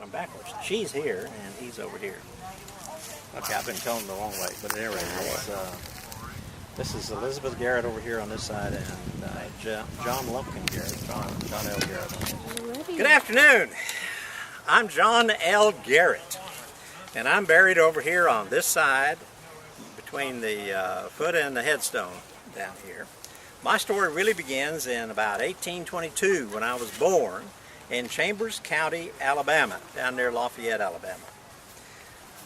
them backwards. She's here, and he's over here. Okay, I've been telling them the wrong way, but at any rate, this is Elizabeth Garrett over here on this side, and John Lumpkin Garrett, John L. Garrett. Good afternoon. I'm John L. Garrett, and I'm buried over here on this side between the foot and the headstone down here. My story really begins in about 1822 when I was born in Chambers County, Alabama, down near Lafayette, Alabama.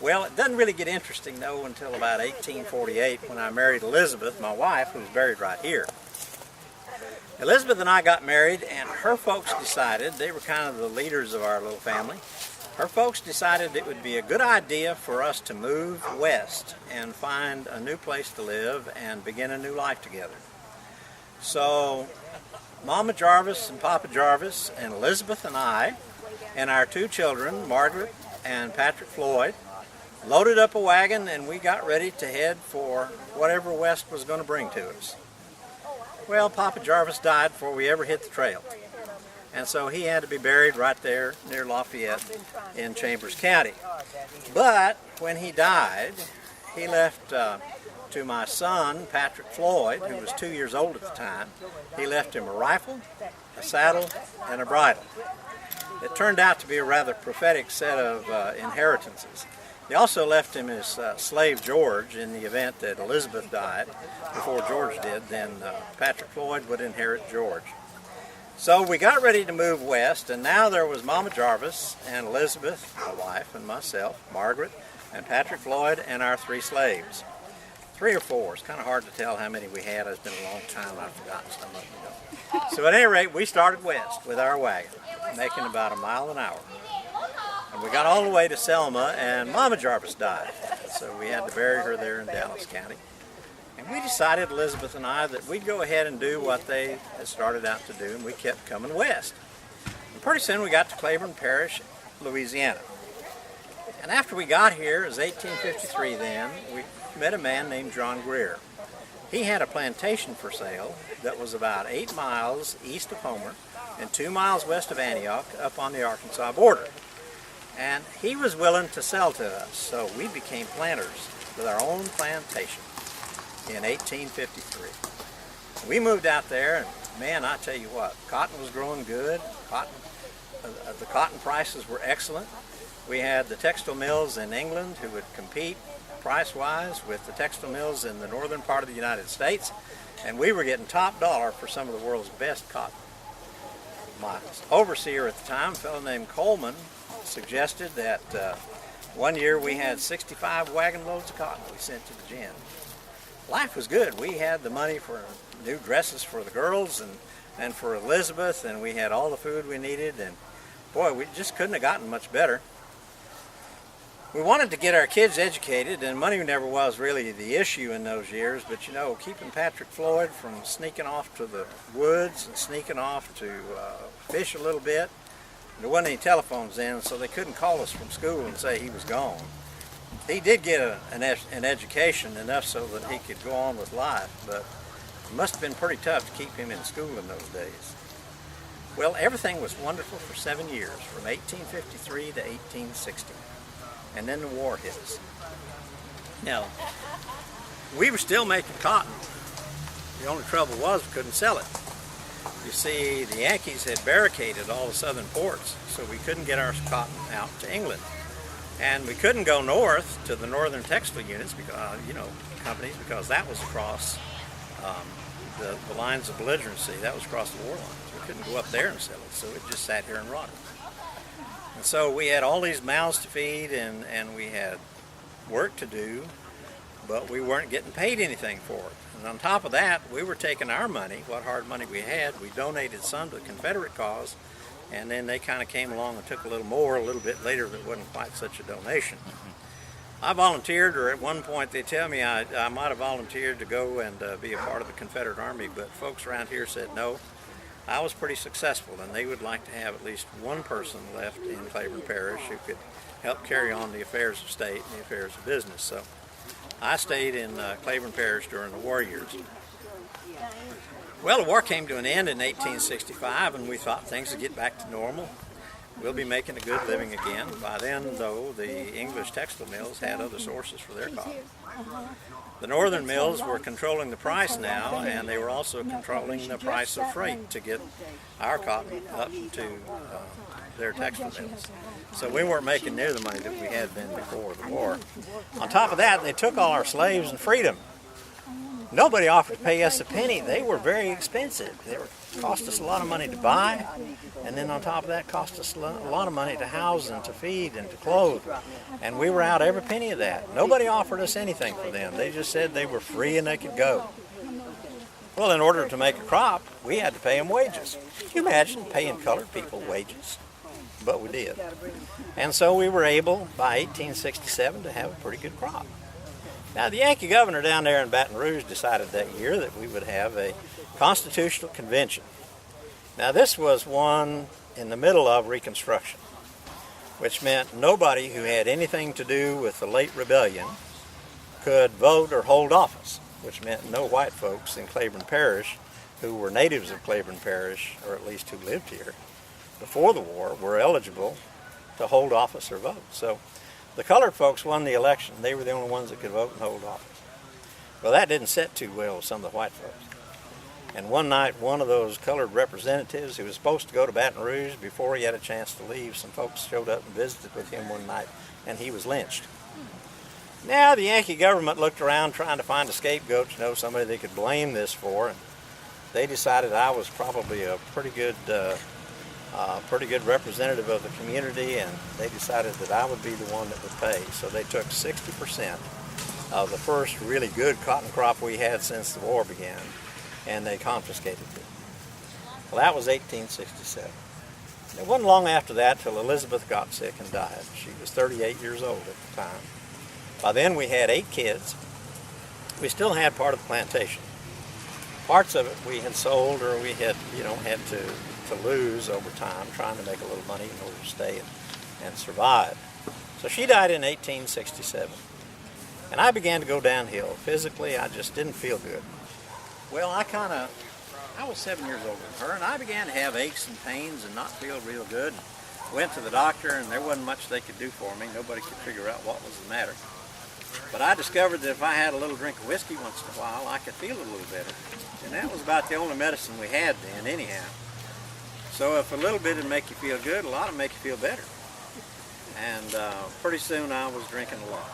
Well, it doesn't really get interesting though until about 1848 when I married Elizabeth, my wife, who's buried right here. Elizabeth and I got married, and her folks decided, they were kind of the leaders of our little family, her folks decided it would be a good idea for us to move west and find a new place to live and begin a new life together. So Mama Jarvis and Papa Jarvis and Elizabeth and I and our two children, Margaret and Patrick Floyd, loaded up a wagon, and we got ready to head for whatever west was going to bring to us. Well, Papa Jarvis died before we ever hit the trail, and so he had to be buried right there near Lafayette in Chambers County. But when he died, he left to my son, Patrick Floyd, who was 2 years old at the time, he left him a rifle, a saddle, and a bridle. It turned out to be a rather prophetic set of inheritances. He also left him his slave George in the event that Elizabeth died before George did. Then Patrick Floyd would inherit George. So we got ready to move west, and now there was Mama Jarvis and Elizabeth, my wife, and myself, Margaret, and Patrick Floyd, and our three slaves. 3 or 4. It's kind of hard to tell how many we had. It's been a long time. I've forgotten some of them. So at any rate, we started west with our wagon, making about a mile an hour. And we got all the way to Selma, and Mama Jarvis died. So we had to bury her there in Dallas County. And we decided, Elizabeth and I, that we'd go ahead and do what they had started out to do, and we kept coming west. And pretty soon we got to Claiborne Parish, Louisiana. And after we got here, it was 1853 then, we met a man named John Greer. He had a plantation for sale that was about 8 miles east of Homer and 2 miles west of Antioch up on the Arkansas border. And he was willing to sell to us, so we became planters with our own plantation in 1853. We moved out there, and man, I tell you what, cotton was growing good. The cotton prices were excellent. We had the textile mills in England who would compete price-wise with the textile mills in the northern part of the United States, and we were getting top dollar for some of the world's best cotton. My overseer at the time, a fellow named Coleman, suggested that one year we had 65 wagon loads of cotton we sent to the gin. Life was good. We had the money for new dresses for the girls and for Elizabeth, and we had all the food we needed, and boy, we just couldn't have gotten much better. We wanted to get our kids educated, and money never was really the issue in those years, but you know, keeping Patrick Floyd from sneaking off to the woods and sneaking off to fish a little bit. There wasn't any telephones then, so they couldn't call us from school and say he was gone. He did get an education, enough so that he could go on with life, but it must have been pretty tough to keep him in school in those days. Well, everything was wonderful for 7 years, from 1853 to 1860. And then the war hit us. Now, we were still making cotton. The only trouble was we couldn't sell it. You see, the Yankees had barricaded all the southern ports, so we couldn't get our cotton out to England. And we couldn't go north to the northern textile units, because, companies, because that was across the lines of belligerency. That was across the war lines. We couldn't go up there and sell it, so it just sat here and rotted. And so we had all these mouths to feed, and we had work to do, but we weren't getting paid anything for it. And on top of that, we were taking our money, what hard money we had, we donated some to the Confederate cause, and then they kind of came along and took a little more a little bit later, but it wasn't quite such a donation. I volunteered, or at one point they tell me I might have volunteered to go and be a part of the Confederate Army, but folks around here said no. I was pretty successful, and they would like to have at least one person left in Claiborne Parish who could help carry on the affairs of state and the affairs of business. So I stayed in Claiborne Parish during the war years. Well, the war came to an end in 1865, and we thought things would get back to normal. we'll be making a good living again. By then, though, the English textile mills had other sources for their cotton. The northern mills were controlling the price now, and they were also controlling the price of freight to get our cotton up to their textile mills. So we weren't making near the money that we had been before the war. On top of that, they took all our slaves and freed them. Nobody offered to pay us a penny. They were very expensive. Cost us a lot of money to buy, and then on top of that, cost us a lot of money to house and to feed and to clothe. And we were out every penny of that. Nobody offered us anything for them. They just said they were free and they could go. Well, in order to make a crop, we had to pay them wages. Can you imagine paying colored people wages? But we did. And so we were able, by 1867, to have a pretty good crop. Now, the Yankee governor down there in Baton Rouge decided that year that we would have a constitutional convention. Now, this was one in the middle of Reconstruction, which meant nobody who had anything to do with the late rebellion could vote or hold office, which meant no white folks in Claiborne Parish who were natives of Claiborne Parish, or at least who lived here before the war, were eligible to hold office or vote. So the colored folks won the election. They were the only ones that could vote and hold office. Well, that didn't sit too well with some of the white folks. And one night, one of those colored representatives who was supposed to go to Baton Rouge, before he had a chance to leave, some folks showed up and visited with him one night, and he was lynched. Now, the Yankee government looked around trying to find a scapegoat, somebody they could blame this for, and they decided I was probably a pretty good representative of the community, and they decided that I would be the one that would pay. So they took 60% of the first really good cotton crop we had since the war began, and they confiscated it. Well, that was 1867. It wasn't long after that till Elizabeth got sick and died. She was 38 years old at the time. By then we had 8 kids. We still had part of the plantation. Parts of it we had sold, or we had, had to lose over time, trying to make a little money in order to stay and survive. So she died in 1867. And I began to go downhill. Physically, I just didn't feel good. Well, I was 7 years older than her, and I began to have aches and pains and not feel real good. Went to the doctor, and there wasn't much they could do for me. Nobody could figure out what was the matter. But I discovered that if I had a little drink of whiskey once in a while, I could feel a little better. And that was about the only medicine we had then, anyhow. So if a little bit would make you feel good, a lot would make you feel better. And pretty soon I was drinking a lot.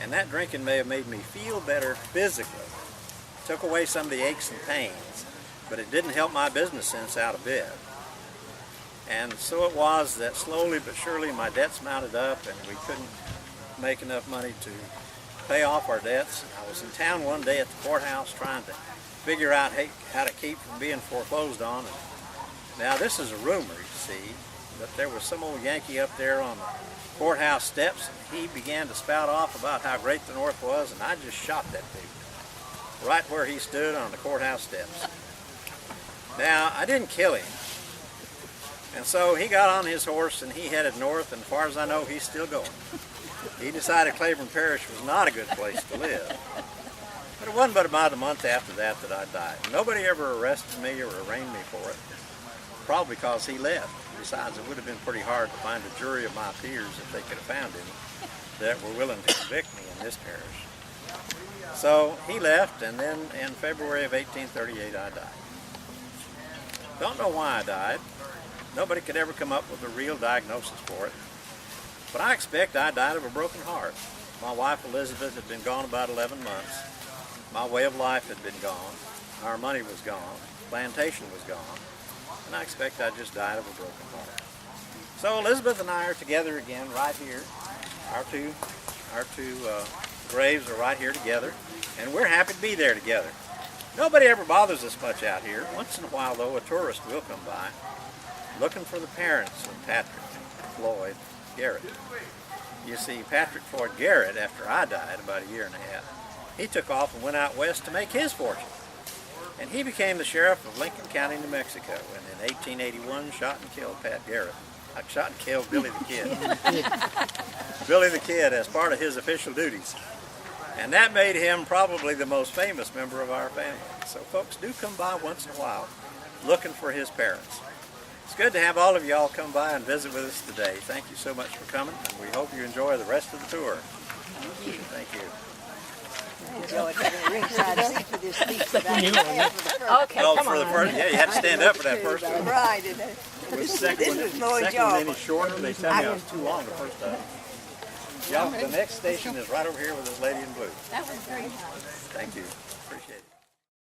And that drinking may have made me feel better physically. Took away some of the aches and pains, but it didn't help my business sense out a bit. And so it was that slowly but surely my debts mounted up, and we couldn't make enough money to pay off our debts. I was in town one day at the courthouse trying to figure out how to keep from being foreclosed on. And now this is a rumor, you see, that there was some old Yankee up there on the courthouse steps, and he began to spout off about how great the North was, and I just shot that dude right where he stood on the courthouse steps. Now, I didn't kill him, and so he got on his horse and he headed north, and as far as I know, he's still going. He decided Claiborne Parish was not a good place to live. But it wasn't but about a month after that I died. Nobody ever arrested me or arraigned me for it, probably because he left. Besides, it would have been pretty hard to find a jury of my peers, if they could have found any, that were willing to convict me in this parish. So he left, and then in February of 1838 I died. Don't know why I died. Nobody could ever come up with a real diagnosis for it. But I expect I died of a broken heart. My wife Elizabeth had been gone about 11 months. My way of life had been gone. Our money was gone. Plantation was gone. And I expect I just died of a broken heart. So Elizabeth and I are together again right here. Our two graves are right here together, and we're happy to be there together. Nobody ever bothers us much out here. Once in a while, though, a tourist will come by looking for the parents of Patrick Floyd Garrett. You see, Patrick Floyd Garrett, after I died about a year and a half, he took off and went out west to make his fortune. And he became the sheriff of Lincoln County, New Mexico, and in 1881 shot and killed Pat Garrett. I shot and killed Billy the Kid. Billy the Kid as part of his official duties. And that made him probably the most famous member of our family. So folks do come by once in a while looking for his parents. It's good to have all of y'all come by and visit with us today. Thank you so much for coming, and we hope you enjoy the rest of the tour. Thank you. Enjoyed having a ringside seat for this speech that I had for the first. Okay, Oh, come for the on. first, yeah, you had to stand up for that first one. Right. The second one any shorter, they tell me I was too long the first time. Y'all, the next station is right over here with this lady in blue. That was very nice. Thank you. Appreciate it.